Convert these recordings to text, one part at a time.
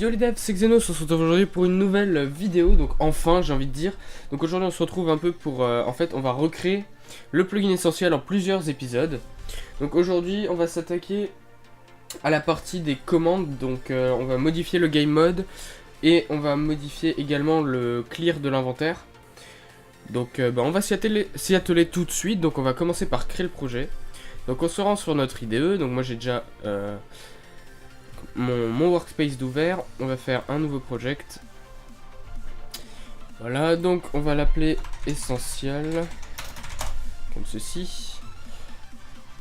Yo les devs, c'est Xenos, on se retrouve aujourd'hui pour une nouvelle vidéo, donc enfin j'ai envie de dire. Donc aujourd'hui on se retrouve un peu pour, en fait on va recréer le plugin essentiel en plusieurs épisodes. Donc aujourd'hui on va s'attaquer à la partie des commandes, donc on va modifier le game mode et on va modifier également le clear de l'inventaire. Donc on va s'y atteler tout de suite, donc on va commencer par créer le projet. Donc on se rend sur notre IDE, donc moi j'ai déjà... mon workspace d'ouvert, on va faire un nouveau project. Voilà, donc on va l'appeler essentiel, comme ceci.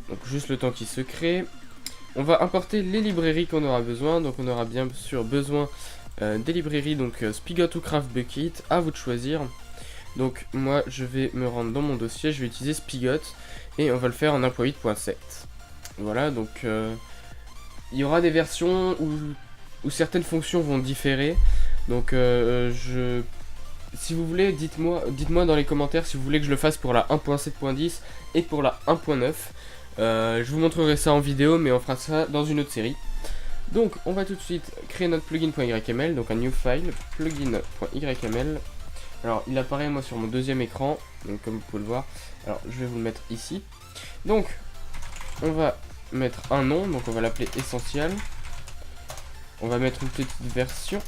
Donc juste le temps qu'il se crée. On va importer les librairies qu'on aura besoin, donc on aura bien sûr besoin des librairies, donc Spigot ou Craft Bucket, à vous de choisir. Donc moi je vais me rendre dans mon dossier, je vais utiliser Spigot, et on va le faire en 1.8.7. Voilà, donc... il y aura des versions où certaines fonctions vont différer. Donc si vous voulez, dites-moi dans les commentaires si vous voulez que je le fasse pour la 1.7.10 et pour la 1.9. Je vous montrerai ça en vidéo, mais on fera ça dans une autre série. Donc on va tout de suite créer notre plugin.yml, donc un new file, plugin.yml. Alors il apparaît moi sur mon deuxième écran, donc comme vous pouvez le voir. Alors je vais vous le mettre ici. Donc on va mettre un nom, donc on va l'appeler essentiel. On va mettre une petite version,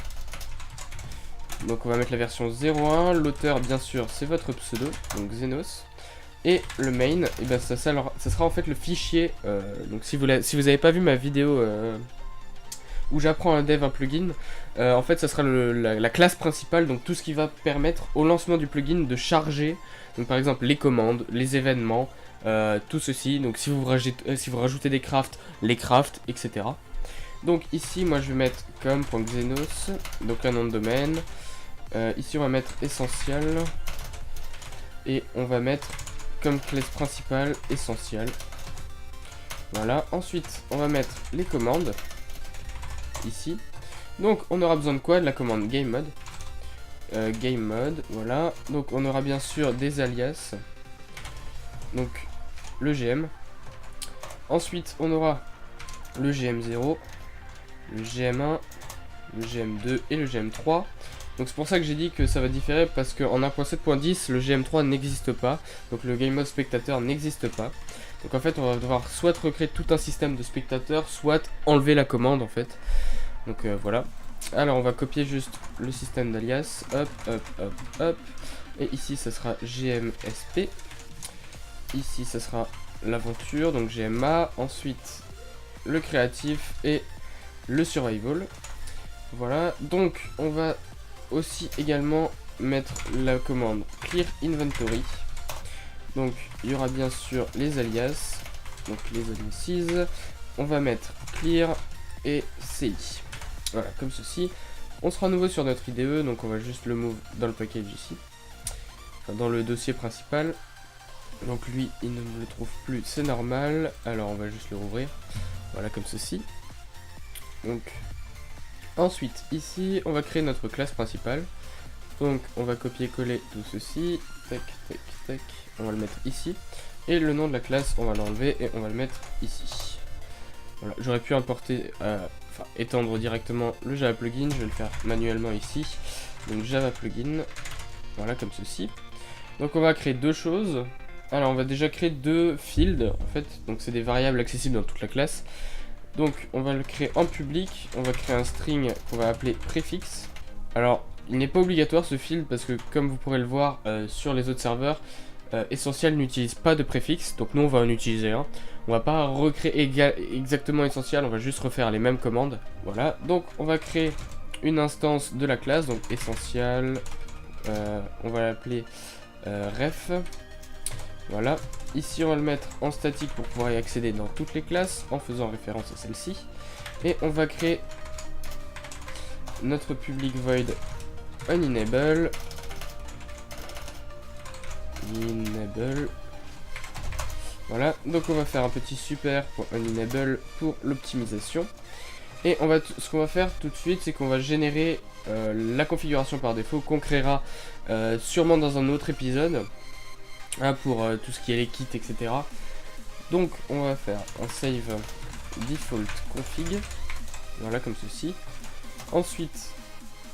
donc on va mettre la version 0.1. L'auteur bien sûr c'est votre pseudo, donc Xenos. Et le main, et ben ça sera en fait le fichier, donc si vous avez pas vu ma vidéo où j'apprends à dev un plugin, en fait ça sera la classe principale, donc tout ce qui va permettre au lancement du plugin de charger, donc par exemple les commandes, les événements, tout ceci. Donc si vous rajoutez des crafts, les crafts, etc. Donc ici moi je vais mettre com.xenos, donc un nom de domaine. Ici on va mettre essentiel, et on va mettre comme classe principale essentiel. Voilà, ensuite on va mettre les commandes ici. Donc on aura besoin de quoi? De la commande game mode. Game mode, voilà. Donc on aura bien sûr des alias, donc le GM. Ensuite on aura le GM0, le GM1, le GM2 et le GM3. Donc c'est pour ça que j'ai dit que ça va différer, parce qu'en 1.7.10 le GM3 n'existe pas, donc le game mode spectateur n'existe pas. Donc en fait on va devoir soit recréer tout un système de spectateurs, soit enlever la commande en fait. Donc voilà. Alors on va copier juste le système d'alias, hop, hop, hop, hop. Et ici ça sera GMSP. Ici ça sera l'aventure, donc GMA. Ensuite le créatif et le survival. Voilà, donc on va aussi également mettre la commande clear inventory. Donc il y aura bien sûr les alias, donc les aliases. On va mettre clear et CI. Voilà, comme ceci. On sera à nouveau sur notre IDE, donc on va juste le move dans le package ici, enfin, dans le dossier principal. Donc lui il ne me le trouve plus, c'est normal. Alors on va juste le rouvrir, voilà, comme ceci. Donc ensuite ici on va créer notre classe principale. Donc on va copier-coller tout ceci, tac tac tac, on va le mettre ici. Et le nom de la classe on va l'enlever et on va le mettre ici. Voilà, j'aurais pu importer, enfin étendre directement le Java plugin, je vais le faire manuellement ici. Donc Java plugin, voilà, comme ceci. Donc on va créer deux choses. Alors on va déjà créer deux fields en fait, donc c'est des variables accessibles dans toute la classe. Donc on va le créer en public, on va créer un string qu'on va appeler préfixe. Alors il n'est pas obligatoire ce field, parce que comme vous pourrez le voir sur les autres serveurs, Essentiel n'utilise pas de préfixe, donc nous on va en utiliser un. On va pas recréer exactement Essentiel, on va juste refaire les mêmes commandes. Voilà, donc on va créer une instance de la classe, donc Essentiel, on va l'appeler ref. Voilà, ici on va le mettre en statique pour pouvoir y accéder dans toutes les classes en faisant référence à celle-ci. Et on va créer notre public void unenable. Voilà, donc on va faire un petit super pour unenable pour l'optimisation. Et ce qu'on va faire tout de suite, c'est qu'on va générer la configuration par défaut qu'on créera sûrement dans un autre épisode. Pour tout ce qui est les kits, etc. Donc on va faire un save default config, voilà, comme ceci. Ensuite,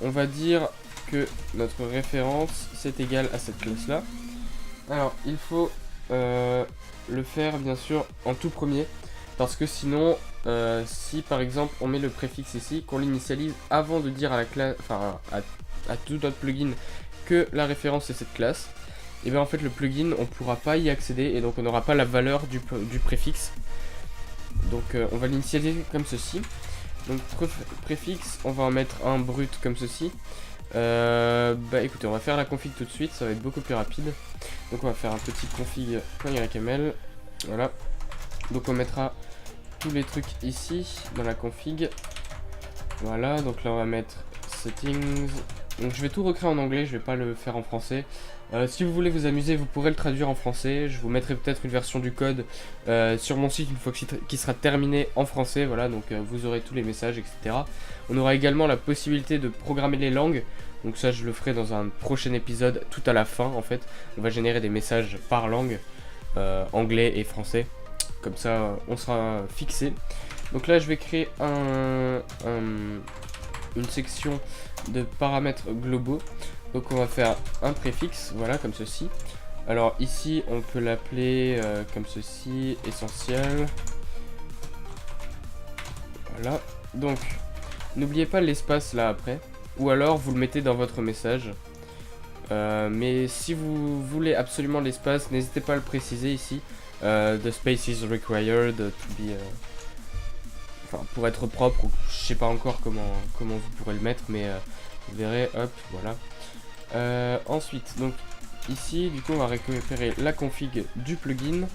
on va dire que notre référence c'est égal à cette classe là. Alors il faut le faire bien sûr en tout premier, parce que sinon si par exemple on met le préfixe ici, qu'on l'initialise avant de dire à la classe, enfin à tout notre plugin que la référence est cette classe, et bien en fait le plugin on pourra pas y accéder et donc on n'aura pas la valeur du préfixe. Donc on va l'initialiser comme ceci. Donc préfixe, on va en mettre un brut comme ceci. Bah écoutez, on va faire la config tout de suite, ça va être beaucoup plus rapide. Donc on va faire un petit config.yml. Voilà. Donc on mettra tous les trucs ici dans la config. Voilà, donc là on va mettre settings. Donc je vais tout recréer en anglais, je vais pas le faire en français. Si vous voulez vous amuser, vous pourrez le traduire en français. Je vous mettrai peut-être une version du code sur mon site une fois qu'il sera terminé en français. Voilà, donc vous aurez tous les messages, etc. On aura également la possibilité de programmer les langues. Donc ça, je le ferai dans un prochain épisode, tout à la fin en fait. On va générer des messages par langue, anglais et français. Comme ça, on sera fixé. Donc là, je vais créer une section de paramètres globaux. Donc on va faire un préfixe, voilà, comme ceci. Alors ici, on peut l'appeler comme ceci, essentiel. Voilà. Donc, n'oubliez pas l'espace là après. Ou alors, vous le mettez dans votre message. Mais si vous voulez absolument l'espace, n'hésitez pas à le préciser ici. The space is required to be... Enfin, pour être propre, je sais pas encore comment vous pourrez le mettre, mais vous verrez, hop, voilà. Ensuite, donc ici, du coup, on va récupérer la config du plugin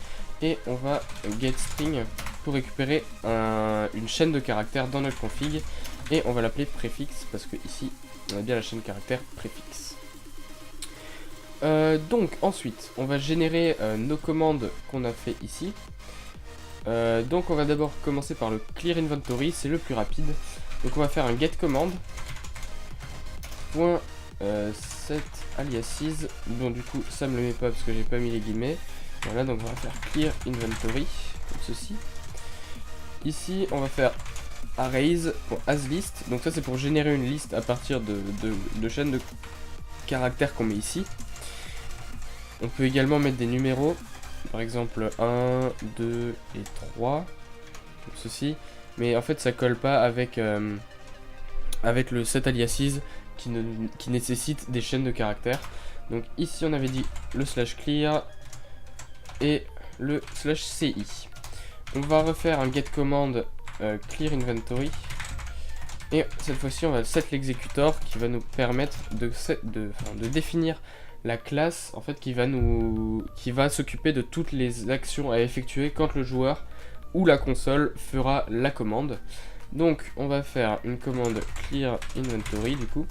et on va getString pour récupérer une chaîne de caractères dans notre config et on va l'appeler préfixe parce que ici, on a bien la chaîne caractère préfixe. Donc ensuite, on va générer nos commandes qu'on a fait ici. Donc on va d'abord commencer par le clear inventory, c'est le plus rapide. Donc on va faire un get command .set aliases. Bon, du coup ça me le met pas parce que j'ai pas mis les guillemets. Voilà, donc on va faire clear inventory comme ceci. Ici on va faire arrays.asList. Donc ça c'est pour générer une liste à partir de chaînes de caractères qu'on met ici. On peut également mettre des numéros. Par exemple 1, 2 et 3, comme ceci, mais en fait ça colle pas avec, avec le set aliases qui nécessite des chaînes de caractères. Donc ici on avait dit le /clear et le /ci. On va refaire un get command clear inventory et cette fois-ci on va set l'executor qui va nous permettre de définir la classe en fait qui va s'occuper de toutes les actions à effectuer quand le joueur ou la console fera la commande. Donc on va faire une commande clear inventory du coup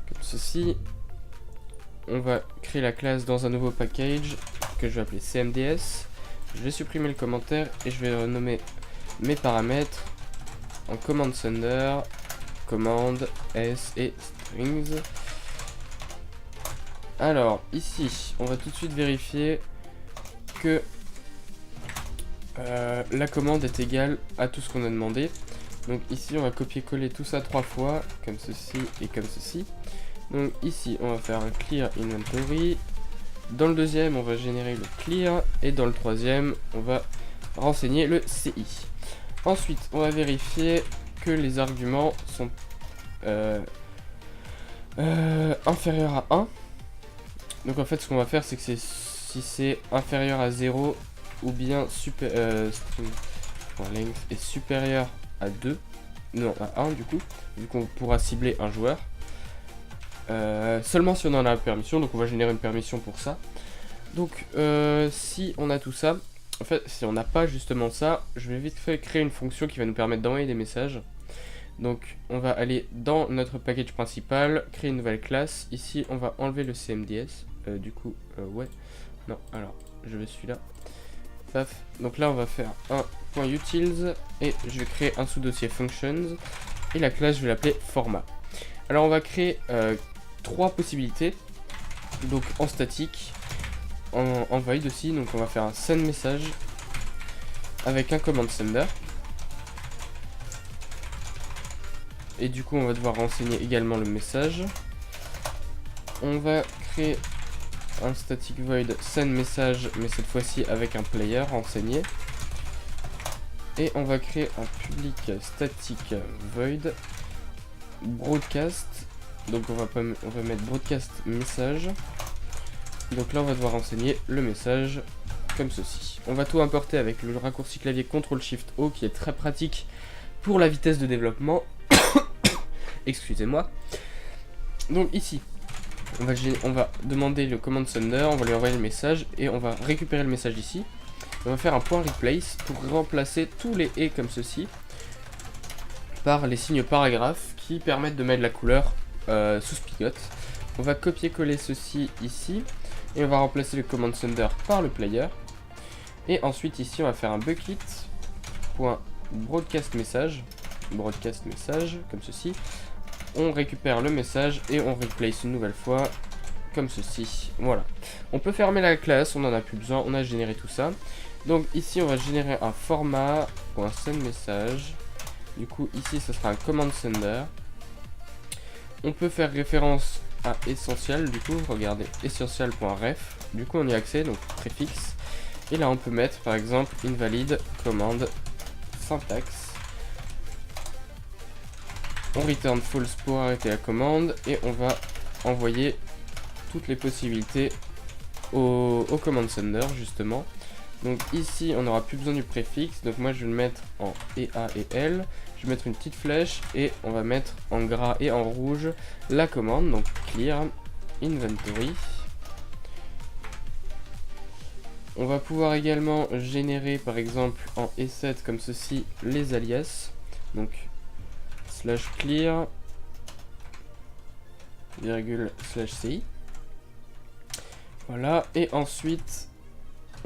comme ceci. On va créer la classe dans un nouveau package que je vais appeler CMDS. Je vais supprimer le commentaire et je vais renommer mes paramètres en command sender, command s et strings. Alors, ici, on va tout de suite vérifier que la commande est égale à tout ce qu'on a demandé. Donc ici, on va copier-coller tout ça 3 fois, comme ceci et comme ceci. Donc ici, on va faire un clear inventory. Dans le deuxième, on va générer le clear. Et dans le troisième, on va renseigner le CI. Ensuite, on va vérifier que les arguments sont inférieurs à 1. Donc en fait ce qu'on va faire c'est que si c'est inférieur à 0 ou bien string.length est supérieur à 2, non à 1 du coup, vu qu'on pourra cibler un joueur. Seulement si on en a la permission, donc on va générer une permission pour ça. Donc si on a tout ça, en fait si on n'a pas justement ça, je vais vite fait créer une fonction qui va nous permettre d'envoyer des messages. Donc on va aller dans notre package principal, créer une nouvelle classe. Ici on va enlever le CMDS. Du coup, ouais. Non, alors, je vais celui-là. Paf. Donc là, on va faire un .utils et je vais créer un sous-dossier functions. Et la classe, je vais l'appeler format. Alors, on va créer 3 possibilités. Donc, en statique, en void aussi. Donc, on va faire un send message avec un command sender. Et du coup, on va devoir renseigner également le message. On va créer un static void send message, mais cette fois-ci avec un player renseigné. Et on va créer un public static void broadcast. Donc on va mettre broadcast message. Donc là on va devoir renseigner le message comme ceci. On va tout importer avec le raccourci clavier CTRL-SHIFT-O qui est très pratique pour la vitesse de développement. Excusez-moi. Donc ici, on va demander le command sender, on va lui envoyer le message et on va récupérer le message ici. On va faire un point replace pour remplacer tous les et comme ceci par les signes paragraphes qui permettent de mettre la couleur sous spigot. On va copier-coller ceci ici et on va remplacer le command sender par le player. Et ensuite ici on va faire un bucket.broadcast message comme ceci. On récupère le message et on replace une nouvelle fois comme ceci. Voilà. On peut fermer la classe, on n'en a plus besoin, on a généré tout ça. Donc ici on va générer un format.sendMessage. Du coup ici ça sera un command sender. On peut faire référence à essential, du coup regardez essential.ref. Du coup on y a accès, donc préfixe. Et là on peut mettre par exemple invalid command syntax. On return false pour arrêter la commande et on va envoyer toutes les possibilités au command sender justement. Donc ici on n'aura plus besoin du préfixe, donc moi je vais le mettre en EA et L. Je vais mettre une petite flèche et on va mettre en gras et en rouge la commande, donc clear inventory. On va pouvoir également générer par exemple en E7 comme ceci les alias. Donc /clear /ci. Voilà, et ensuite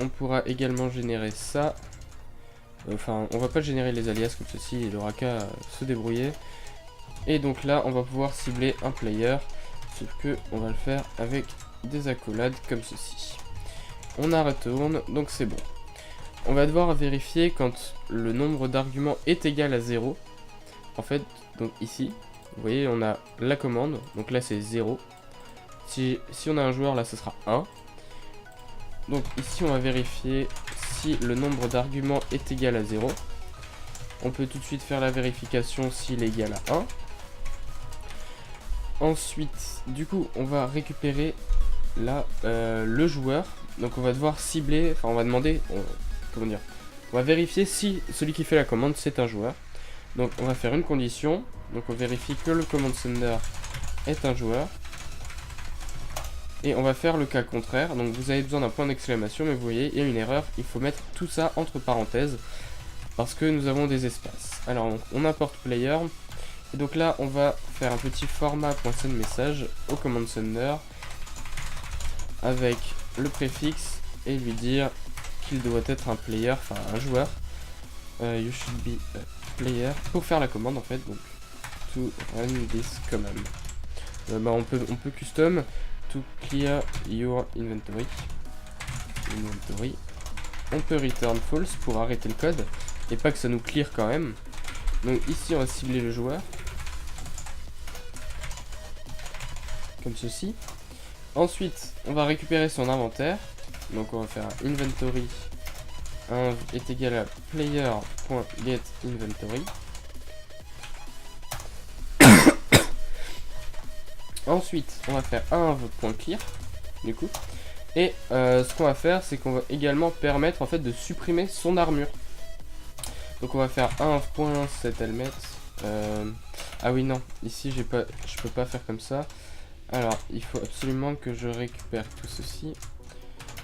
on pourra également générer ça. Enfin, on va pas générer les alias comme ceci, il aura qu'à se débrouiller. Et donc là, on va pouvoir cibler un player, ce que on va le faire avec des accolades comme ceci. On a retourne, donc c'est bon. On va devoir vérifier quand le nombre d'arguments est égal à 0. En fait, donc ici, vous voyez, on a la commande, donc là c'est 0. Si on a un joueur, là ce sera 1. Donc ici on va vérifier si le nombre d'arguments est égal à 0. On peut tout de suite faire la vérification s'il est égal à 1. Ensuite, du coup, on va récupérer là le joueur. Donc on va devoir cibler, enfin on va demander, comment dire, on va vérifier si celui qui fait la commande c'est un joueur. Donc on va faire une condition, donc on vérifie que le command sender est un joueur. Et on va faire le cas contraire, donc vous avez besoin d'un point d'exclamation, mais vous voyez, il y a une erreur, il faut mettre tout ça entre parenthèses, parce que nous avons des espaces. Alors on importe player, et donc là on va faire un petit format.sendMessage au command sender, avec le préfixe, et lui dire qu'il doit être un player, enfin un joueur, you should be a player, pour faire la commande en fait, donc to run this command. On peut custom to clear your inventory. On peut return false pour arrêter le code et pas que ça nous clear quand même. Donc ici on va cibler le joueur comme ceci. Ensuite on va récupérer son inventaire, donc on va faire un inventory inv est égal à player.getInventory. Ensuite, on va faire inv.clear, du coup. Et ce qu'on va faire, c'est qu'on va également permettre en fait de supprimer son armure. Donc on va faire inv.setElement. Ah oui non, ici je peux pas faire comme ça. Alors il faut absolument que je récupère tout ceci.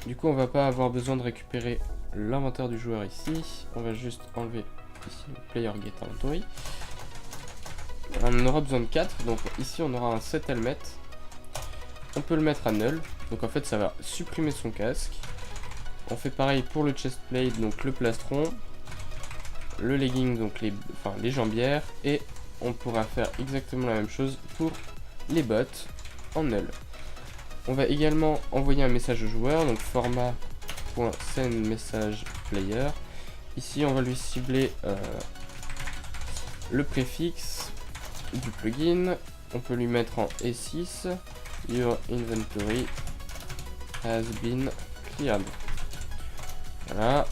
Du coup on va pas avoir besoin de récupérer l'inventaire du joueur ici. On va juste enlever ici le player get inventory. On en aura besoin de 4, donc ici on aura un setElement. On peut le mettre à null, donc en fait ça va supprimer son casque. On fait pareil pour le chestplate, donc le plastron, le legging, donc les jambières, et on pourra faire exactement la même chose pour les bottes en null. On va également envoyer un message au joueur, donc du plugin. On peut lui mettre en E6. Your inventory has been cleared. Voilà.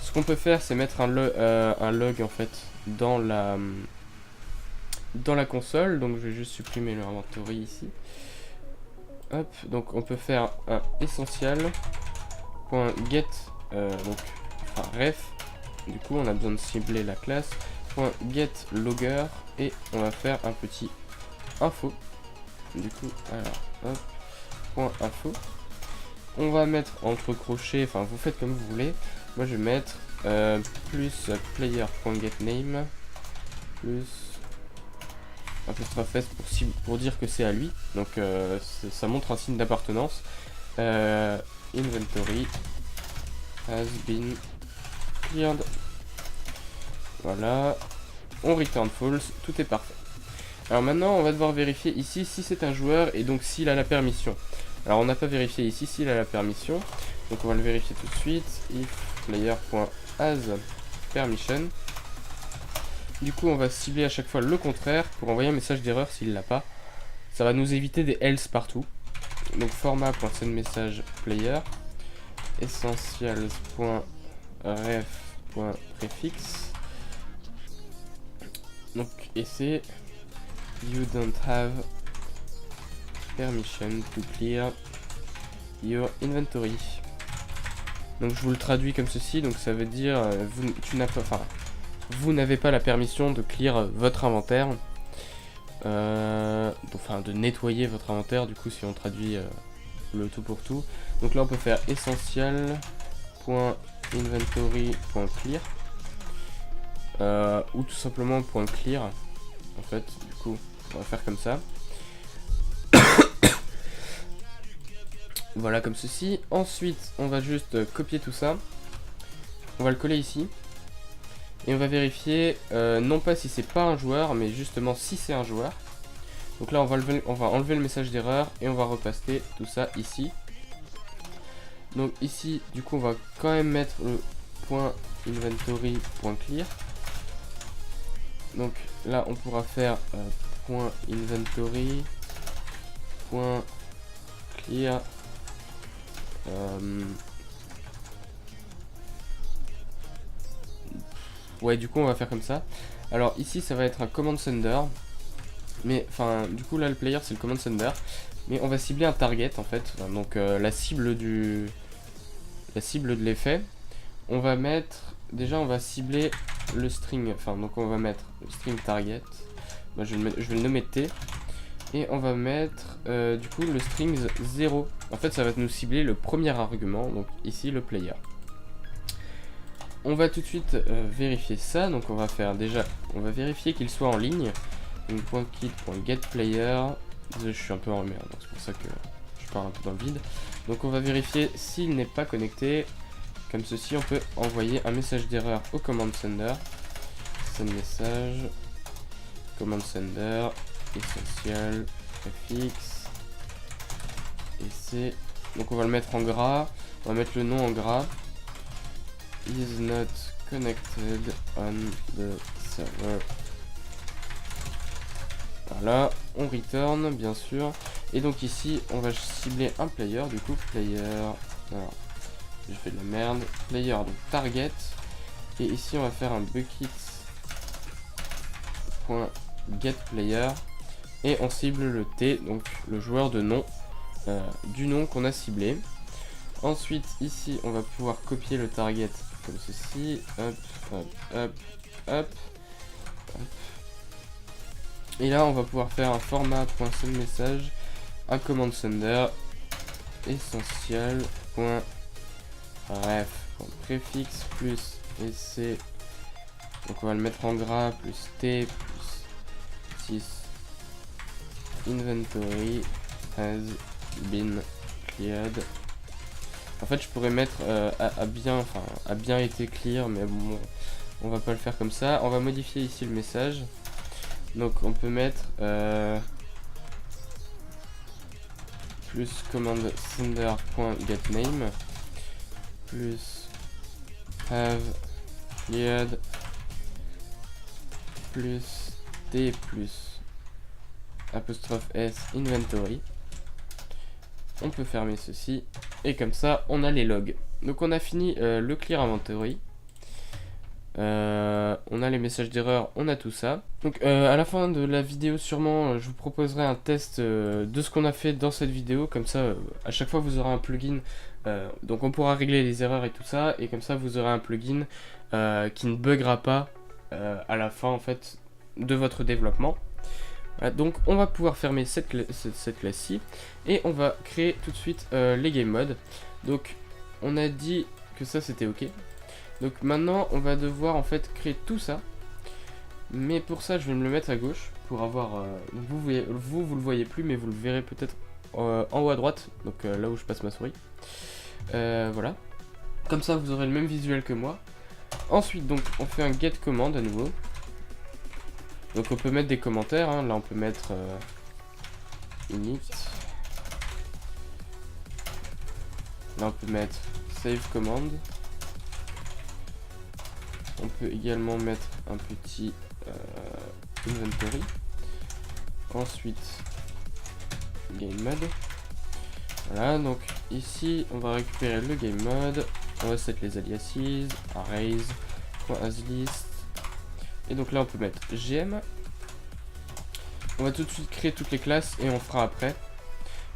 Ce qu'on peut faire, c'est mettre un log en fait dans la console. Donc je vais juste supprimer le inventory ici. Hop, donc on peut faire un essential.get donc enfin ref. Du coup, on a besoin de cibler la classe .get logger et on va faire un petit info. Du coup, alors hop, .info. On va mettre entre crochets, enfin vous faites comme vous voulez. Moi je vais mettre plus player.getName plus apostrophe S pour dire que c'est à lui. Donc ça montre un signe d'appartenance. Inventory has been cleared. Voilà. On return false. Tout est parfait. Alors maintenant on va devoir vérifier ici si c'est un joueur et donc s'il a la permission. Alors on n'a pas vérifié ici s'il a la permission. Donc on va le vérifier tout de suite. If player.hasPermission. Du coup on va cibler à chaque fois le contraire pour envoyer un message d'erreur s'il l'a pas. Ça va nous éviter des else partout. Donc format.sendMessage player essentials.ref.prefix. Donc et c'est you don't have permission to clear your inventory. Donc je vous le traduis comme ceci, donc ça veut dire vous n'avez pas la permission de clear votre inventaire, enfin de nettoyer votre inventaire. Du coup si on traduit le tout pour tout, donc là on peut faire essential.inventory.clear ou tout simplement .clear en fait. Du coup on va faire comme ça. Voilà comme ceci. Ensuite on va juste copier tout ça, on va le coller ici et on va vérifier non pas si c'est pas un joueur mais justement si c'est un joueur. Donc là on va enlever le message d'erreur et on va repaster tout ça ici. Donc ici du coup on va quand même mettre le .inventory.clear. Donc là on pourra faire .inventory.clear ouais, du coup on va faire comme ça. Alors ici ça va être un command sender, mais enfin du coup là le player c'est le command sender, mais on va cibler un target en fait. Donc la cible de l'effet. On va mettre, déjà on va cibler le string, enfin donc on va mettre le string target. Moi, je vais le nommer T. Et on va mettre du coup le string 0. En fait ça va nous cibler le premier argument, donc ici le player. On va tout de suite vérifier ça. Donc on va faire déjà, on va vérifier qu'il soit en ligne. Donc .kit.getPlayer. Je suis un peu en merde, donc c'est pour ça que je pars un peu dans le vide. Donc on va vérifier s'il n'est pas connecté. Comme ceci, on peut envoyer un message d'erreur au command sender. Send message, command sender, essential, prefix, et c'est. Donc on va le mettre en gras, on va mettre le nom en gras. Is not connected on the server. Voilà, on return bien sûr. Et donc ici, on va cibler un player, du coup player. Alors, j'ai fait de la merde. Player, donc target. Et ici, on va faire un bucket.getPlayer. Et on cible le T, donc le joueur de nom, du nom qu'on a ciblé. Ensuite, ici, on va pouvoir copier le target comme ceci. Hop, hop, hop, hop. Et là, on va pouvoir faire un format.sendMessage, un command sender, essential.ref.prefix plus ec. Donc on va le mettre en gras plus t plus 6 inventory has been cleared. En fait je pourrais mettre a bien été clear, mais bon on va pas le faire comme ça. On va modifier ici le message. Donc on peut mettre plus command sender.getName plus have cleared plus t plus apostrophe s inventory. On peut fermer ceci et comme ça on a les logs. Donc on a fini le clear inventory. On a les messages d'erreur, on a tout ça. Donc à la fin de la vidéo sûrement je vous proposerai un test de ce qu'on a fait dans cette vidéo. Comme ça à chaque fois vous aurez un plugin, donc on pourra régler les erreurs et tout ça. Et comme ça vous aurez un plugin qui ne buggera pas à la fin en fait de votre développement. Voilà, donc on va pouvoir fermer cette classe-ci et on va créer tout de suite les game modes. Donc on a dit que ça c'était ok. Donc maintenant on va devoir en fait créer tout ça. Mais pour ça je vais me le mettre à gauche pour avoir... vous le voyez plus mais vous le verrez peut-être en haut à droite. Donc là où je passe ma souris. Voilà. Comme ça vous aurez le même visuel que moi. Ensuite donc on fait un get command à nouveau. Donc on peut mettre des commentaires, hein. Là on peut mettre init. Là on peut mettre save command. On peut également mettre un petit inventory. Ensuite game mode. Voilà, donc ici on va récupérer le game mode. On va set les aliases, arrays.asList. Et donc là on peut mettre gm. On va tout de suite créer toutes les classes et on fera après.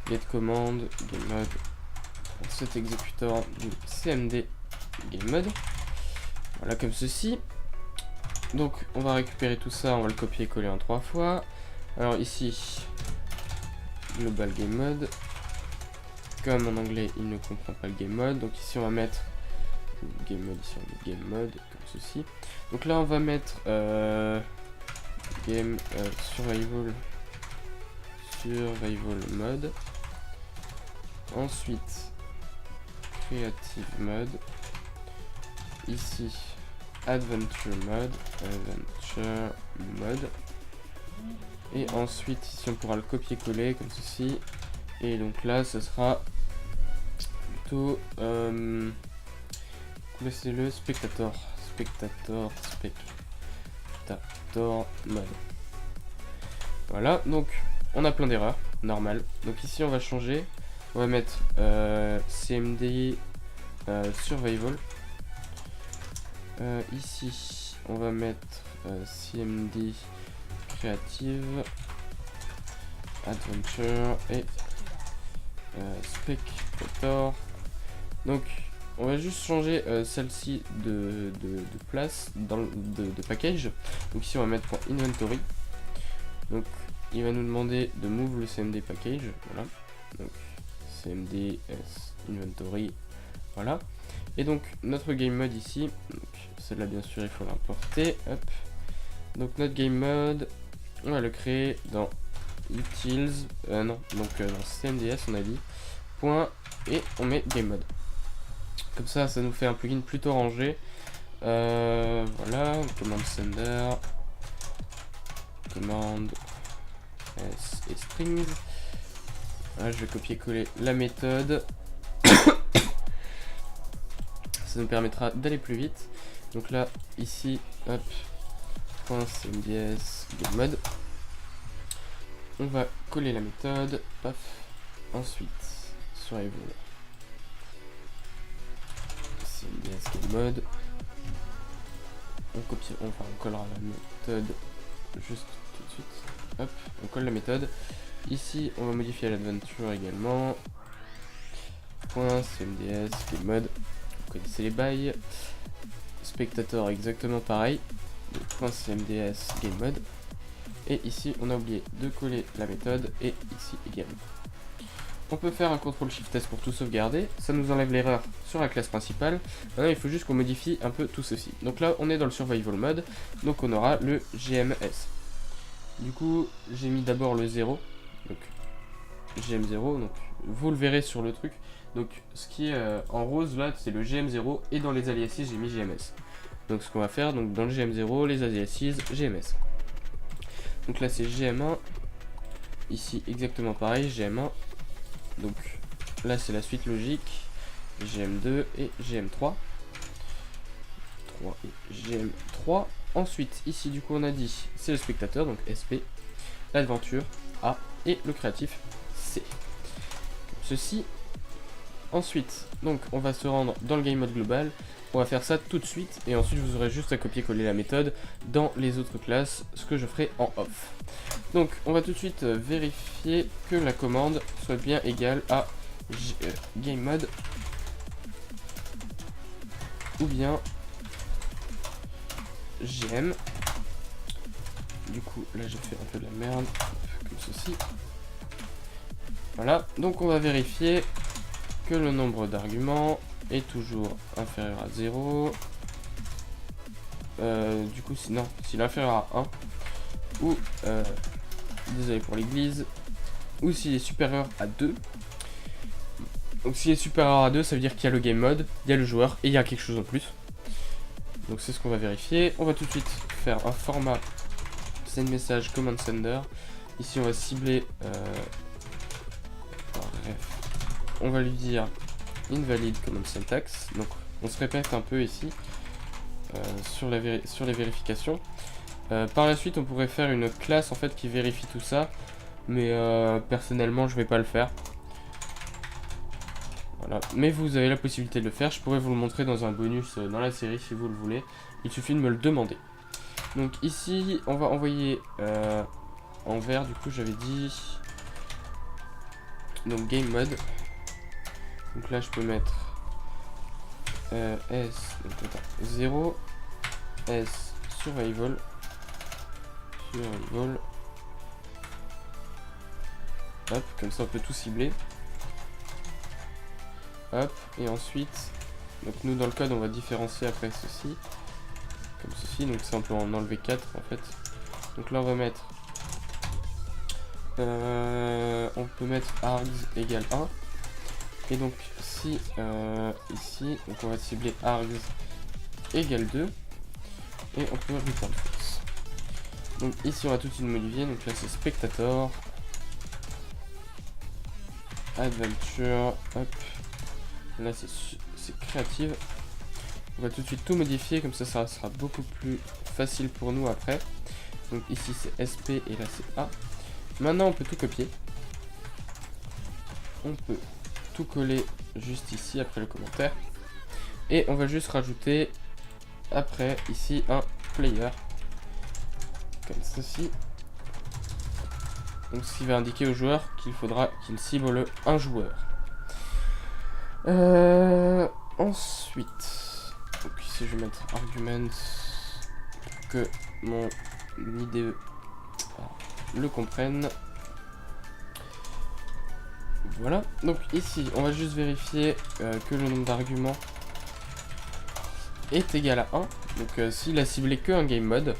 Get command, game mode, set exécuteur du cmd game mode. Voilà comme ceci. Donc on va récupérer tout ça, on va le copier-coller en 3 fois. Alors ici, global game mode. Comme en anglais il ne comprend pas le game mode, donc ici on va mettre game mode, ici on met game mode comme ceci. Donc là on va mettre game survival mode. Ensuite creative mode. Ici adventure mode. Et ensuite ici on pourra le copier-coller comme ceci. Et donc là ce sera plutôt c'est le spectator mode. Voilà, donc on a plein d'erreurs, normal. Donc ici on va changer, on va mettre cmd survival. Ici on va mettre cmd creative adventure et spectator. Donc on va juste changer celle-ci de place dans de package. Donc ici on va mettre .inventory. Donc il va nous demander de move le cmd package. Voilà. Donc cmd inventory. Voilà. Et donc notre game mode ici, celle-là bien sûr il faut l'importer. Hop. Donc notre game mode, on va le créer dans utils. Non, donc dans cmds on a dit. Point et on met game mode. Comme ça, ça nous fait un plugin plutôt rangé. Voilà, command sender, command s et strings. Voilà, je vais copier-coller la méthode. Ça nous permettra d'aller plus vite. Donc là, ici, hop, .cmds game mode. On va coller la méthode. Paf. Ensuite, survival. CMDS game mode. On copie, enfin on collera la méthode juste tout de suite. Hop, on colle la méthode. Ici, on va modifier l'adventure également. .cmds game mode. Vous connaissez les bails. Spectator exactement pareil. .cmds game mode. Et ici, on a oublié de coller la méthode et ici également. On peut faire un CTRL-SHIFT-S pour tout sauvegarder, ça nous enlève l'erreur sur la classe principale. Maintenant il faut juste qu'on modifie un peu tout ceci. Donc là on est dans le survival mode, donc on aura le GMS. Du coup j'ai mis d'abord le 0, donc GM0, donc vous le verrez sur le truc. Donc ce qui est en rose là c'est le GM0 et dans les aliases j'ai mis GMS. Donc ce qu'on va faire, donc dans le GM0, les aliases GMS. Donc là c'est GM1, ici exactement pareil, GM1. Donc là c'est la suite logique, GM2 et GM3. 3 et GM3. Ensuite, ici, du coup, on a dit, c'est le spectateur, donc SP, l'aventure A, et le créatif C. Comme ceci. Ensuite, donc, on va se rendre dans le game mode global. On va faire ça tout de suite, et ensuite, vous aurez juste à copier-coller la méthode dans les autres classes, ce que je ferai en off. Donc, on va tout de suite vérifier que la commande soit bien égale à game mode, ou bien GM. Du coup, là j'ai fait un peu de la merde, comme ceci. Voilà, donc on va vérifier que le nombre d'arguments est toujours inférieur à 0. Du coup, sinon, s'il est inférieur à 1, ou, désolé pour l'église, ou s'il est supérieur à 2. Donc s'il est supérieur à 2, ça veut dire qu'il y a le game mode, il y a le joueur, et il y a quelque chose en plus. Donc c'est ce qu'on va vérifier. On va tout de suite faire un format send message command sender. Ici on va cibler bref, on va lui dire invalid command syntax. Donc on se répète un peu ici sur les vérifications. Par la suite on pourrait faire une classe en fait qui vérifie tout ça, mais personnellement je vais pas le faire. Voilà. Mais vous avez la possibilité de le faire, je pourrais vous le montrer dans un bonus dans la série si vous le voulez, il suffit de me le demander. Donc ici on va envoyer en vert, du coup j'avais dit donc game mode. Donc là je peux mettre S, donc, attends, 0 S survival. Hop, comme ça on peut tout cibler. Hop, et ensuite, donc nous dans le code on va différencier après ceci, comme ceci, donc ça on peut en enlever 4 en fait. Donc là on va mettre, on peut mettre args égale 1, et donc si ici, donc on va cibler args égale 2, et on peut return false. Donc ici on va tout de suite modifier, donc là c'est spectator, adventure, hop. Là c'est créative. On va tout de suite tout modifier, comme ça ça sera beaucoup plus facile pour nous après. Donc ici c'est SP et là c'est A. Maintenant on peut tout copier. On peut tout coller juste ici après le commentaire. Et on va juste rajouter après ici un player. Comme ceci. Donc ce qui va indiquer au joueur qu'il faudra qu'il cible un joueur. Ensuite, donc ici je vais mettre argument pour que mon IDE le comprenne. Voilà, donc ici on va juste vérifier que le nombre d'arguments est égal à 1. Donc s'il a ciblé que un game mode.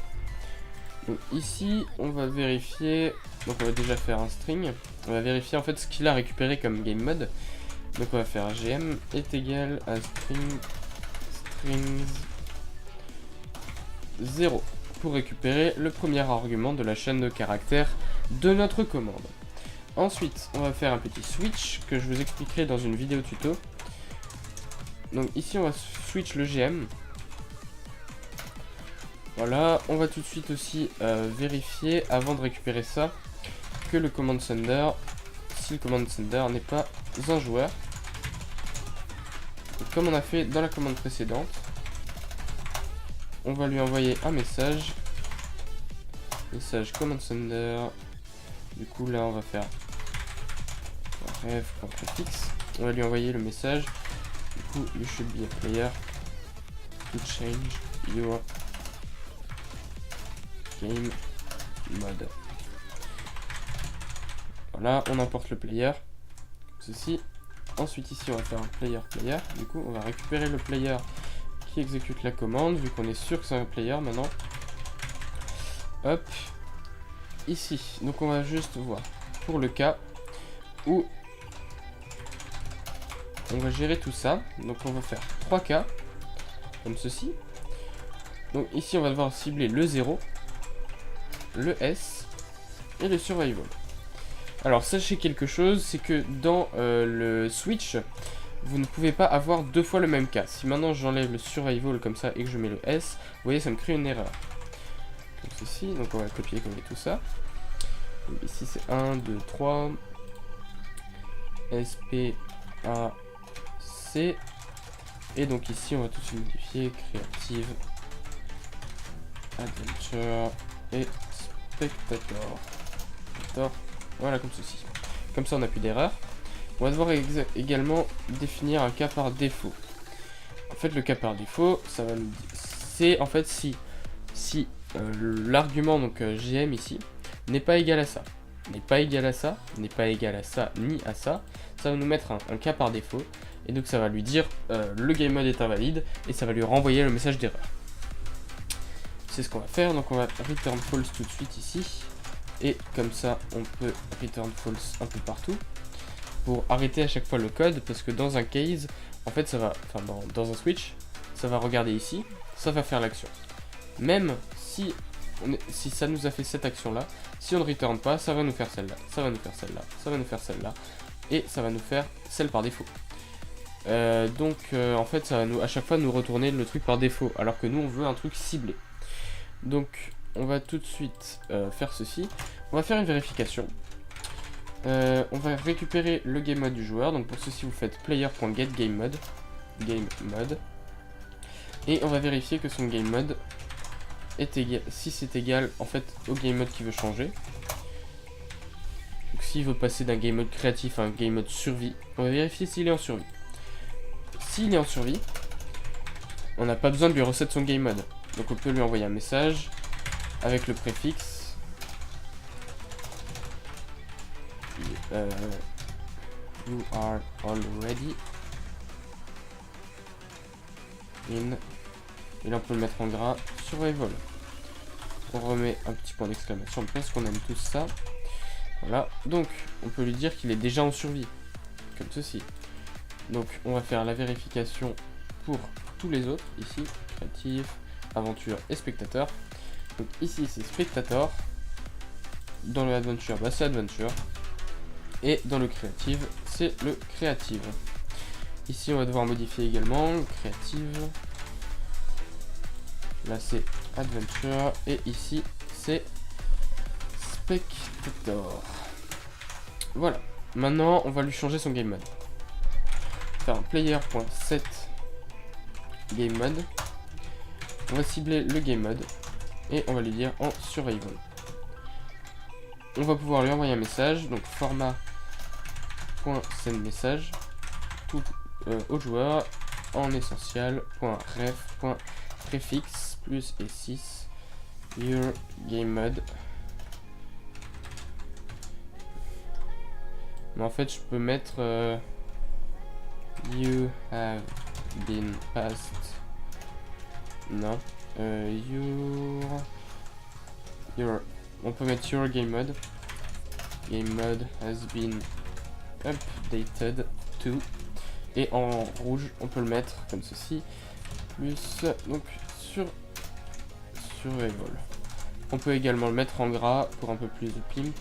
Donc ici on va vérifier, donc on va déjà faire un string. On va vérifier en fait ce qu'il a récupéré comme game mode. Donc on va faire gm est égal à strings 0 pour récupérer le premier argument de la chaîne de caractères de notre commande. Ensuite on va faire un petit switch que je vous expliquerai dans une vidéo tuto. Donc ici on va switch le gm. Voilà, on va tout de suite aussi vérifier avant de récupérer ça que le command sender, si le command sender n'est pas un joueur. Donc, comme on a fait dans la commande précédente, on va lui envoyer un message command sender. Du coup là on va faire ref.prefix, on va lui envoyer le message. Du coup you should be a player to change your game mode. Voilà, on importe le player, ceci. Ensuite ici on va faire un player. Du coup on va récupérer le player qui exécute la commande, vu qu'on est sûr que c'est un player maintenant. Hop. Ici, donc on va juste voir pour le cas où on va gérer tout ça. Donc on va faire 3 cas, comme ceci. Donc ici on va devoir cibler le 0, le S et le survival. Alors sachez quelque chose, c'est que dans le switch, vous ne pouvez pas avoir deux fois le même cas. Si maintenant j'enlève le survival comme ça et que je mets le S, vous voyez ça me crée une erreur. comme ceci. Donc on va copier-coller tout ça. Donc ici c'est 1, 2, 3. S, P, A, C. Et donc ici on va tout de suite modifier Creative, Adventure et Spectator. Voilà, comme ceci. Comme ça on n'a plus d'erreur. On va devoir également définir un cas par défaut. En fait le cas par défaut, ça va nous dire, c'est en fait si l'argument donc GM ici n'est pas égal à ça, n'est pas égal à ça, n'est pas égal à ça, ni à ça, ça va nous mettre un cas par défaut. Et donc ça va lui dire le game mode est invalide et ça va lui renvoyer le message d'erreur. C'est ce qu'on va faire, donc on va return false tout de suite ici. Et comme ça on peut return false un peu partout. Pour arrêter à chaque fois le code, parce que dans un case, en fait ça va, enfin dans un switch, ça va regarder ici, ça va faire l'action. Même si ça nous a fait cette action là, si on ne return pas, ça va nous faire celle-là, ça va nous faire celle-là, ça va nous faire celle-là, et ça va nous faire celle par défaut. En fait ça va nous, à chaque fois nous retourner le truc par défaut, alors que nous on veut un truc ciblé. Donc on va tout de suite faire ceci, on va faire une vérification. On va récupérer le game mode du joueur, donc pour ceci vous faites player.getGameMode, et on va vérifier que son game mode est égal, si c'est égal en fait au game mode qu'il veut changer. Donc s'il veut passer d'un game mode créatif à un game mode survie, on va vérifier s'il est en survie. S'il est en survie, on n'a pas besoin de lui reset son game mode, donc on peut lui envoyer un message avec le préfixe you are already in, et là on peut le mettre en gras, survival. On remet un petit point d'exclamation parce qu'on aime tous ça. Voilà, donc on peut lui dire qu'il est déjà en survie, comme ceci. Donc on va faire la vérification pour tous les autres, ici, créatif, aventure et spectateur. Donc ici c'est spectator, dans le adventure, bah c'est adventure. Et dans le creative, c'est le creative. Ici, on va devoir modifier également le creative. Là, c'est adventure. Et ici, c'est spectator. Voilà. Maintenant, on va lui changer son game mode. Faire un player.set game mode. On va cibler le game mode. Et on va lui dire en survival. On va pouvoir lui envoyer un message. Donc, format.sendMessage tout au joueur en essential.ref.préfixe plus et6 your game mode. Mais en fait je peux mettre you have been passed, non, your on peut mettre your game mode has been updated to, et en rouge on peut le mettre comme ceci, plus donc survival. On peut également le mettre en gras pour un peu plus de pimp.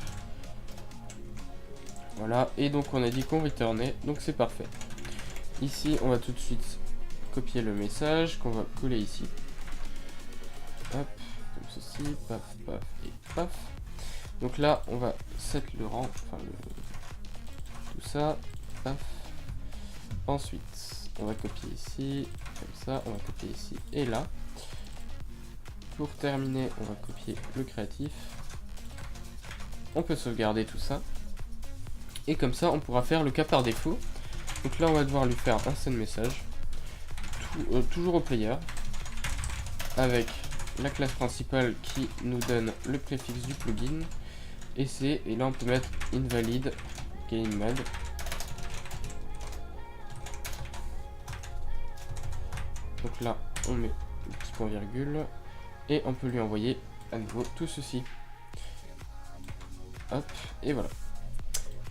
Voilà, et donc on a dit qu'on returnait, donc c'est parfait. Ici on va tout de suite copier le message qu'on va coller ici. Hop, comme ceci, paf, paf et paf. Donc là on va set le rang, enfin tout ça, paf. Ensuite on va copier ici, comme ça, on va copier ici et là. Pour terminer, on va copier le créatif. On peut sauvegarder tout ça. Et comme ça, on pourra faire le cas par défaut. Donc là, on va devoir lui faire un send message. Toujours au player. Avec la classe principale qui nous donne le préfixe du plugin. Et là, on peut mettre invalid game mode. Donc là, on met le petit point virgule. Et on peut lui envoyer à nouveau tout ceci. Hop, et voilà.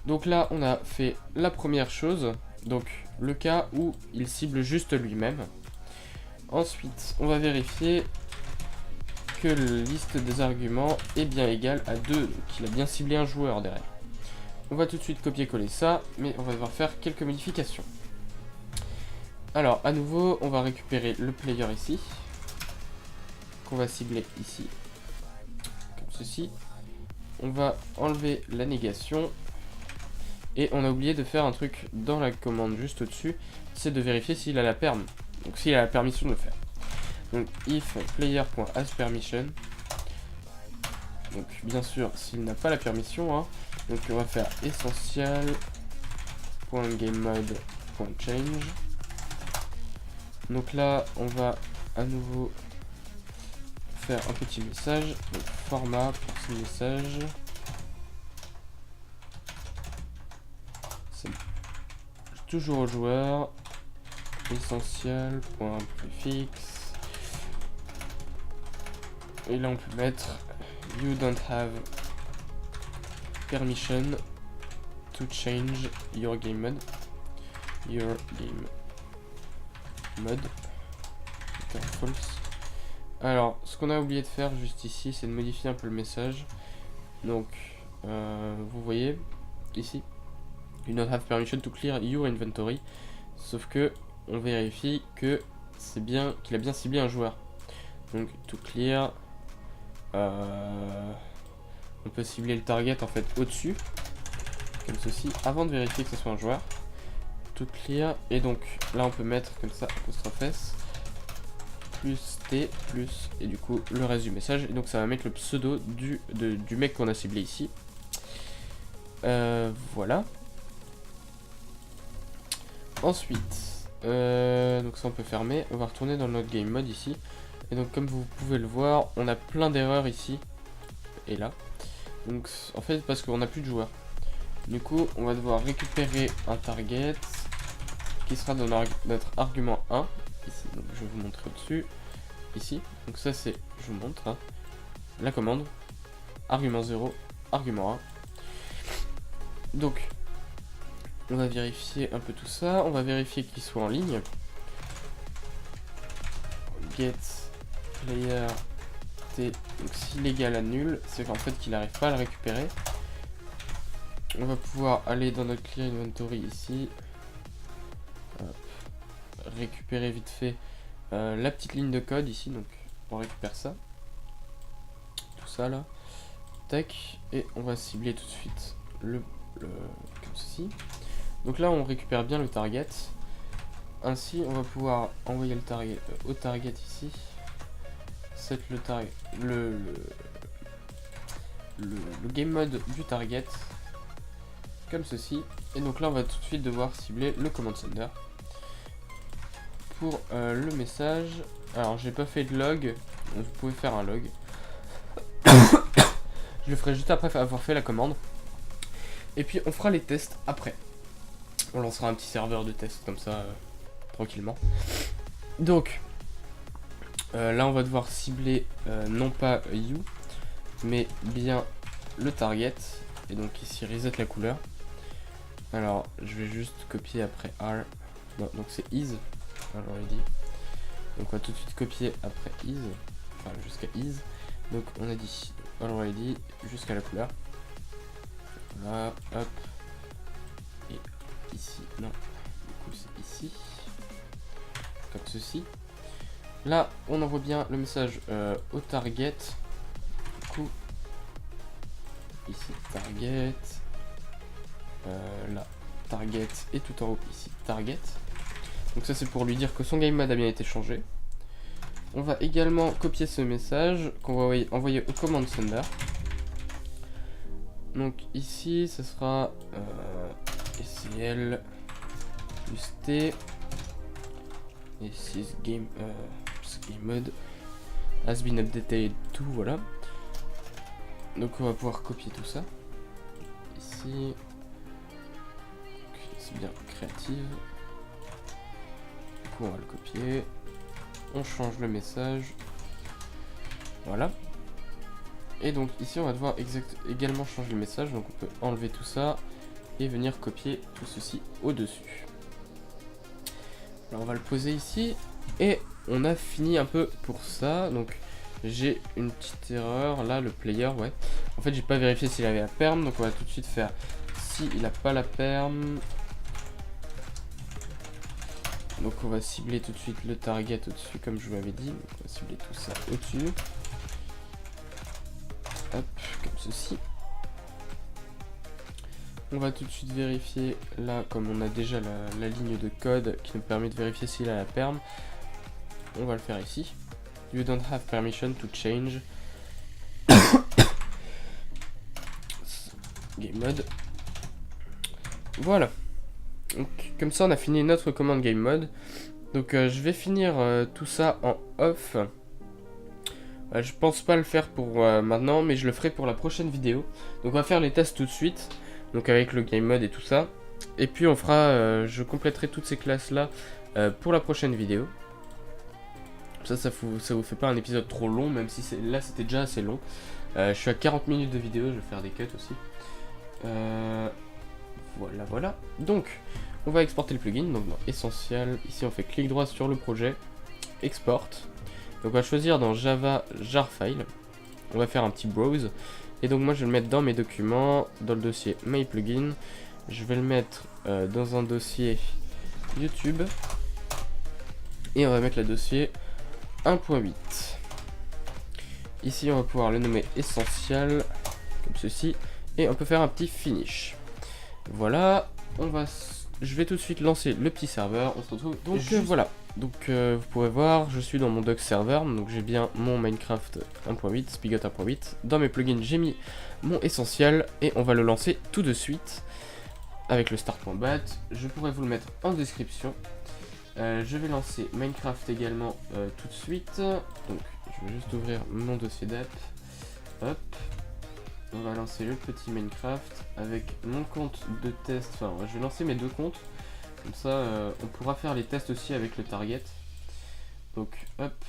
Donc là, on a fait la première chose. Donc, le cas où il cible juste lui-même. Ensuite, on va vérifier que la liste des arguments est bien égale à 2. Donc, il a bien ciblé un joueur derrière. On va tout de suite copier-coller ça, mais on va devoir faire quelques modifications. Alors, à nouveau, on va récupérer le player ici. Qu'on va cibler ici. ceci. On va enlever la négation. Et on a oublié de faire un truc dans la commande juste au-dessus, c'est de vérifier s'il a la perm. Donc s'il a la permission de le faire. Donc if player.asPermission. Donc bien sûr s'il n'a pas la permission, hein. Donc on va faire essential.gamemode.change. Donc là on va à nouveau faire un petit message. Donc format pour ce message. C'est toujours au joueur. Essential.prefix. Et là on peut mettre you don't have permission to change your game mode. False. Alors ce qu'on a oublié de faire juste ici, c'est de modifier un peu le message. Donc vous voyez ici, you don't have permission to clear your inventory. Sauf que on vérifie que c'est bien, qu'il a bien ciblé un joueur. Donc to clear, on peut cibler le target en fait au-dessus, comme ceci, avant de vérifier que ce soit un joueur. To clear, et donc là on peut mettre comme ça apostrophe S plus T plus, et du coup le reste du message, et donc ça va mettre le pseudo du mec qu'on a ciblé ici. Voilà. Ensuite, donc ça on peut fermer, on va retourner dans notre game mode ici. Et donc comme vous pouvez le voir, on a plein d'erreurs ici et là. Donc en fait parce qu'on n'a plus de joueurs. Du coup on va devoir récupérer un target qui sera dans notre argument 1 ici. Donc je vais vous montrer au-dessus ici. Donc ça c'est, je vous montre, hein, la commande argument 0, argument 1. Donc on va vérifier un peu tout ça. On va vérifier qu'il soit en ligne. Get player t. Donc s'il est égal à nul, c'est qu'en fait qu'il n'arrive pas à le récupérer. On va pouvoir aller dans notre clear inventory ici. Hop. Récupérer vite fait la petite ligne de code ici. Donc on récupère ça. Tout ça là. Tac. Et on va cibler tout de suite le comme ceci. Donc là on récupère bien le target. Ainsi on va pouvoir envoyer le target au target ici. Set le target, le game mode du target comme ceci. Et donc là on va tout de suite devoir cibler le command sender pour le message. Alors j'ai pas fait de log, donc vous pouvez faire un log. Je le ferai juste après avoir fait la commande. Et puis on fera les tests après. On lancera un petit serveur de test comme ça tranquillement. Donc là on va devoir cibler non pas you mais bien le target. Et donc ici reset la couleur. Alors je vais juste copier après R. Non, donc c'est is already. Donc on va tout de suite copier après is, enfin jusqu'à is. Donc on a dit already jusqu'à la couleur. Voilà, hop. Et ici, non, du coup c'est ici. Comme ceci. Là on envoie bien le message au target. Du coup, ici target. Là, target et tout en haut ici target. Donc ça c'est pour lui dire que son game mode a bien été changé. On va également copier ce message qu'on va envoyer au command sender. Donc ici ce sera SCL plus T et 6 game mode has been updated tout, voilà. Donc on va pouvoir copier tout ça ici. C'est bien créative. Du coup on va le copier. On change le message. Voilà. Et donc ici on va devoir également changer le message. Donc on peut enlever tout ça et venir copier tout ceci au-dessus. Alors on va le poser ici. Et on a fini un peu pour ça. Donc j'ai une petite erreur là, le player, ouais. En fait j'ai pas vérifié s'il avait la perm. Donc on va tout de suite faire si il a pas la perm. Donc on va cibler tout de suite le target au-dessus comme je vous l'avais dit. Donc on va cibler tout ça au-dessus. Hop, comme ceci. On va tout de suite vérifier, là, comme on a déjà la ligne de code qui nous permet de vérifier s'il a la perm. On va le faire ici. You don't have permission to change. Game mode. Voilà. Donc, comme ça, on a fini notre commande game mode. Donc, je vais finir tout ça en off. Je pense pas le faire pour maintenant, mais je le ferai pour la prochaine vidéo. Donc, on va faire les tests tout de suite. Donc, avec le game mode et tout ça. Et puis, on fera. Je compléterai toutes ces classes là pour la prochaine vidéo. Ça vous fait pas un épisode trop long, même si là c'était déjà assez long. Je suis à 40 minutes de vidéo, je vais faire des cuts aussi. Voilà. Donc, on va exporter le plugin. Donc, dans Essentiel, ici on fait clic droit sur le projet, Export. Donc, on va choisir dans Java jar file. On va faire un petit browse. Et donc, moi je vais le mettre dans mes documents, dans le dossier My Plugin. Je vais le mettre dans un dossier YouTube. Et on va mettre le dossier 1.8. Ici on va pouvoir le nommer Essentiel comme ceci et on peut faire un petit finish. Voilà, je vais tout de suite lancer le petit serveur. On se retrouve donc voilà. Donc vous pouvez voir, je suis dans mon doc server, donc j'ai bien mon Minecraft 1.8, Spigot 1.8. Dans mes plugins j'ai mis mon Essentiel et on va le lancer tout de suite avec le start.bat. Je pourrais vous le mettre en description. Je vais lancer Minecraft également tout de suite. Donc je vais juste ouvrir mon dossier d'app. Hop. On va lancer le petit Minecraft avec mon compte de test. Enfin, je vais lancer mes deux comptes. Comme ça, on pourra faire les tests aussi avec le target. Donc hop.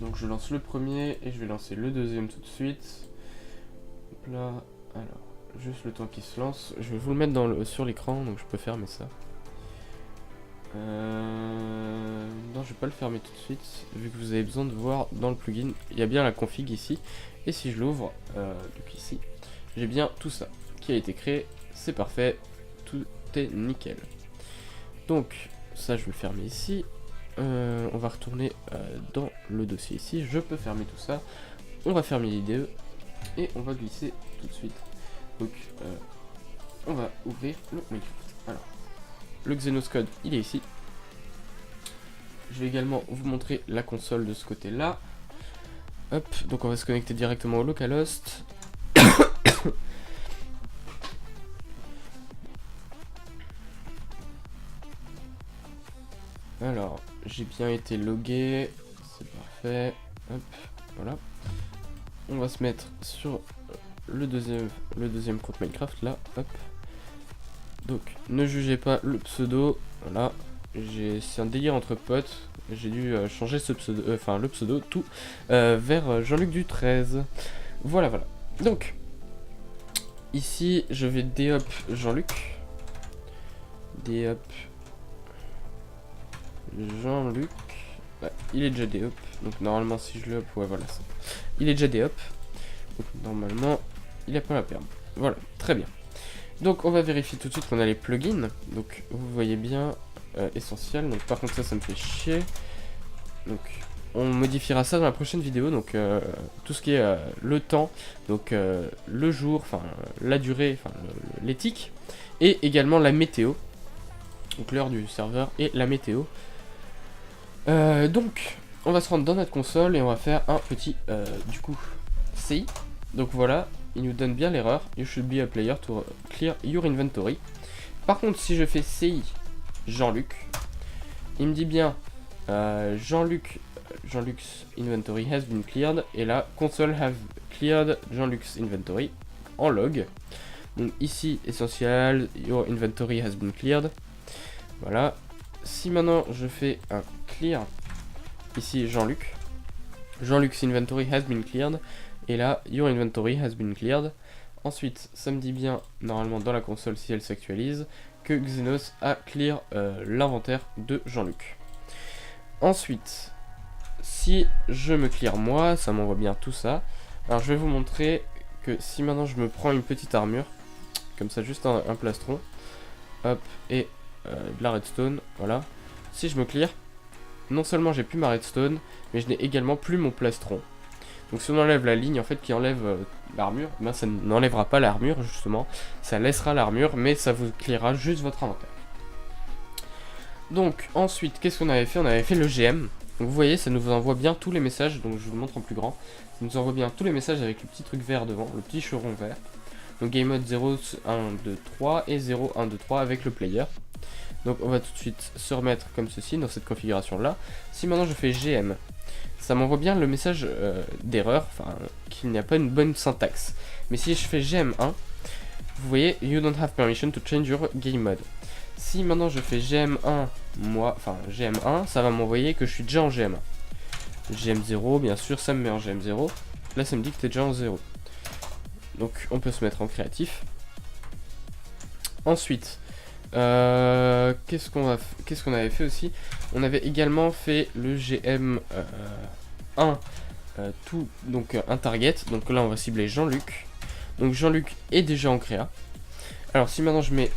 Donc je lance le premier et je vais lancer le deuxième tout de suite. Hop là. Alors, juste le temps qu'il se lance. Je vais vous le mettre sur l'écran, donc je peux fermer ça. Non, je vais pas le fermer tout de suite, vu que vous avez besoin de voir dans le plugin, il y a bien la config ici, et si je l'ouvre, donc ici, j'ai bien tout ça qui a été créé, c'est parfait, tout est nickel. Donc, ça je vais le fermer ici, on va retourner dans le dossier ici, je peux fermer tout ça, on va fermer l'IDE, et on va glisser tout de suite. Donc, on va ouvrir le Minecraft. Alors, le Xenos Code, il est ici. Je vais également vous montrer la console de ce côté-là. Hop, donc on va se connecter directement au localhost. Alors, j'ai bien été logué, c'est parfait. Hop, voilà. On va se mettre sur le deuxième compte Minecraft, là, hop. Donc, ne jugez pas le pseudo, voilà, c'est un délire entre potes, j'ai dû changer ce pseudo, le pseudo, tout, vers Jean-Luc du 13. Voilà. Donc, ici, je vais déhop Jean-Luc. Déhop Jean-Luc. Ouais, il est déjà déhop, donc normalement, si je le hop, ouais, voilà, ça. Il est déjà déhop, donc normalement, il n'a pas la perme. Voilà, très bien. Donc on va vérifier tout de suite qu'on a les plugins. Donc vous voyez bien Essentiel. Donc par contre ça me fait chier. Donc on modifiera ça dans la prochaine vidéo. Donc tout ce qui est le temps, donc le jour, enfin la durée, enfin l'éthique, et également la météo. Donc l'heure du serveur et la météo. Donc on va se rendre dans notre console et on va faire un petit du coup CI. Donc voilà. Il nous donne bien l'erreur. You should be a player to clear your inventory. Par contre, si je fais CI Jean-Luc, il me dit bien Jean-Luc's inventory has been cleared. Et là, console have cleared Jean-Luc's inventory en log. Donc ici, essentiel, your inventory has been cleared. Voilà. Si maintenant je fais un clear, ici Jean-Luc's inventory has been cleared. Et là, your inventory has been cleared. Ensuite, ça me dit bien, normalement dans la console si elle s'actualise, que Xenos a clear l'inventaire de Jean-Luc. Ensuite, si je me clear moi, ça m'envoie bien tout ça. Alors je vais vous montrer que si maintenant je me prends une petite armure, comme ça juste un plastron, hop, et de la redstone, voilà. Si je me clear, non seulement j'ai plus ma redstone, mais je n'ai également plus mon plastron. Donc si on enlève la ligne en fait qui enlève l'armure, ben ça n'enlèvera pas l'armure justement, ça laissera l'armure, mais ça vous clearera juste votre inventaire. Donc ensuite, qu'est-ce qu'on avait fait? On avait fait le GM. Donc vous voyez, ça nous envoie bien tous les messages, donc je vous le montre en plus grand. Ça nous envoie bien tous les messages avec le petit truc vert devant, le petit cheron vert. Donc game mode 0, 1, 2, 3 et 0, 1, 2, 3 avec le player. Donc on va tout de suite se remettre comme ceci dans cette configuration là. Si maintenant je fais GM, ça m'envoie bien le message d'erreur, enfin qu'il n'y a pas une bonne syntaxe. Mais si je fais GM1, vous voyez, you don't have permission to change your game mode. Si maintenant je fais GM1, GM1, ça va m'envoyer que je suis déjà en GM1. GM0, bien sûr, ça me met en GM0. Là, ça me dit que tu es déjà en 0. Donc, on peut se mettre en créatif. Ensuite, qu'est-ce qu'on avait fait aussi? On avait également fait le GM1, donc un target. Donc là, on va cibler Jean-Luc. Donc Jean-Luc est déjà en créa. Alors, si maintenant je mets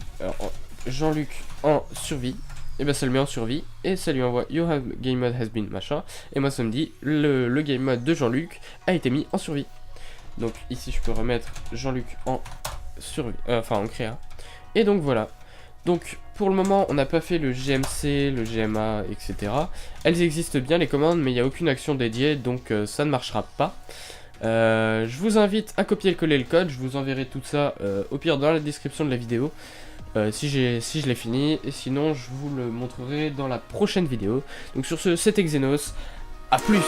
Jean-Luc en survie, et ben ça le met en survie et ça lui envoie your game mode has been machin, et moi ça me dit le game mode de Jean-Luc a été mis en survie. Donc ici je peux remettre Jean-Luc en survie, en créa, et donc voilà. Donc pour le moment on n'a pas fait le GMC, le GMA, etc. Elles existent bien les commandes, mais il n'y a aucune action dédiée, donc ça ne marchera pas. Je vous invite à copier-coller le code, je vous enverrai tout ça au pire dans la description de la vidéo. Si je l'ai fini, et sinon je vous le montrerai dans la prochaine vidéo. Donc sur ce, c'était Xenos, à plus.